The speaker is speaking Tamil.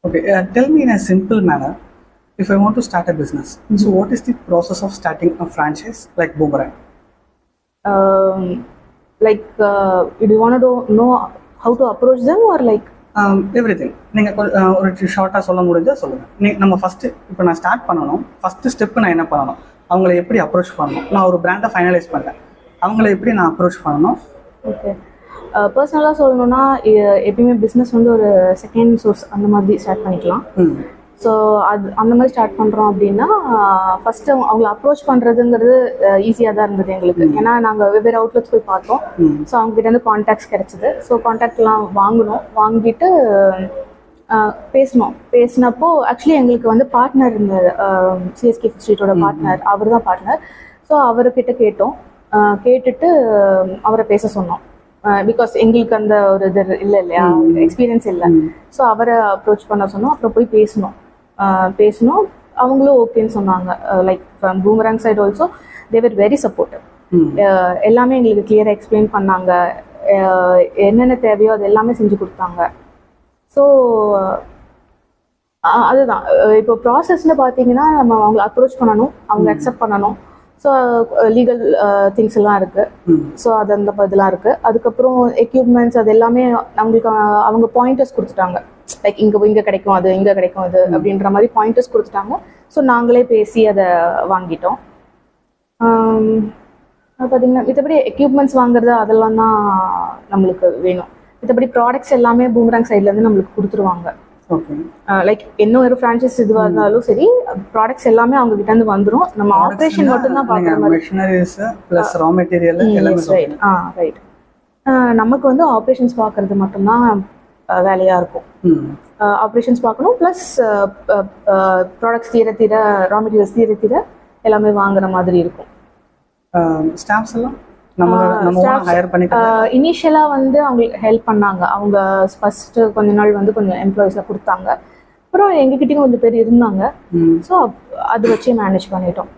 Okay, tell me in a simple manner, if I want to start a business, so what is the process of starting a franchise like Boomerang? Um, like, do you want to know how to approach them or like? Everything நீங்கள் ஒரு ஷார்ட்டாக சொல்ல முடிஞ்சால் சொல்லுங்கள். நம்ம ஃபஸ்ட்டு இப்போ நான் ஸ்டார்ட் பண்ணணும், ஃபஸ்ட்டு ஸ்டெப்பு நான் என்ன பண்ணணும், அவங்கள எப்படி அப்ரோச் பண்ணணும், நான் ஒரு பிராண்டை ஃபைனலைஸ் பண்ணுறேன், அவங்கள எப்படி நான் அப்ரோச் பண்ணணும்? ஓகே, பர்சனலாக சொல்லணும்னா எப்பயுமே பிஸ்னஸ் வந்து ஒரு செகண்ட் சோர்ஸ் அந்த மாதிரி ஸ்டார்ட் பண்ணிக்கலாம். ஸோ அது அந்த மாதிரி ஸ்டார்ட் பண்ணுறோம் அப்படின்னா ஃபஸ்ட்டு அவங்கள அப்ரோச் பண்ணுறதுங்கிறது ஈஸியாக தான் இருந்தது எங்களுக்கு. ஏன்னா நாங்கள் வெவ்வேறு அவுட்லெட்ஸ் போய் பார்த்தோம். ஸோ அவங்ககிட்ட கான்டாக்ட்ஸ் கிடச்சிது. ஸோ கான்டாக்ட்லாம் வாங்கிட்டு பேசினப்போ ஆக்சுவலி எங்களுக்கு வந்து பார்ட்னர் இருந்தது, சிஎஸ்கே ஸ்ட்ரீட்டோட பார்ட்னர், அவர் தான் பார்ட்னர். ஸோ அவர்கிட்ட கேட்டுட்டு அவரை பேச சொன்னோம். பிகாஸ் எங்களுக்கு அந்த ஒரு இது இல்லை இல்லையா, எக்ஸ்பீரியன்ஸ் இல்லை. ஸோ அவரை அப்ரோச் பண்ண சொன்னோம். அப்புறம் போய் பேசணும். அவங்களும் ஓகேன்னு சொன்னாங்க. Like from Boomerang side also they're very supportive. எல்லாமே எங்களுக்கு கிளியராக எக்ஸ்பிளைன் பண்ணாங்க. என்னென்ன தேவையோ அது எல்லாமே செஞ்சு கொடுத்தாங்க. ஸோ அதுதான் இப்போ ப்ராசஸ்ன்னு பார்த்தீங்கன்னா நம்ம அவங்களை அப்ரோச் பண்ணணும், அவங்க அக்செப்ட் பண்ணணும். ஸோ லீகல் திங்ஸ் எல்லாம் இருக்குது. ஸோ அது அந்த இதெல்லாம் இருக்குது. அதுக்கப்புறம் எக்யூப்மெண்ட்ஸ் அது எல்லாமே அவங்களுக்கு அவங்க பாயிண்டர்ஸ் கொடுத்துட்டாங்க. லைக் இங்கே கிடைக்கும், அது இங்கே கிடைக்கும், அது அப்படின்ற மாதிரி பாயிண்டர்ஸ் கொடுத்துட்டாங்க. ஸோ நாங்களே பேசி அதை வாங்கிட்டோம். பார்த்தீங்கன்னா மற்றபடி எக்யூப்மெண்ட்ஸ் வாங்குறது அதெல்லாம் தான் நம்மளுக்கு வேணும். மற்றபடி ப்ராடக்ட்ஸ் எல்லாமே பூமராங் சைட்லேருந்து நம்மளுக்கு கொடுத்துருவாங்க. லைக் என்ன ஒரு ஃப்ரான்ச்சைஸ் இதுவாக இருந்தாலும் சரி, ப்ராடக்ட்ஸ் எல்லாமே அவங்க கிட்ட இருந்து வந்துடும். நம்ம ஆப்ரேஷன் மட்டும் தான் பார்க்குற மாதிரி. ரைட். நமக்கு வந்து ஆப்ரேஷன்ஸ் பார்க்கறது மட்டும்தான் வேலையாக இருக்கும். ஆப்ரேஷன்ஸ் பார்க்கணும், ப்ளஸ் ப்ராடக்ட்ஸ் தீர ரா மெட்டீரியல்ஸ் தீர எல்லாமே வாங்குற மாதிரி இருக்கும். ஸ்டாஃப்ஸ் எல்லாம் இனிஷியலாக வந்து அவங்களுக்கு ஹெல்ப் பண்ணாங்க. அவங்க ஃபஸ்ட்டு கொஞ்ச நாள் வந்து கொஞ்சம் எம்ப்ளாயிஸாக கொடுத்தாங்க. அப்புறம் எங்ககிட்டயும் கொஞ்சம் பேர் இருந்தாங்க. ஸோ அது வச்சே மேனேஜ் பண்ணிட்டோம்.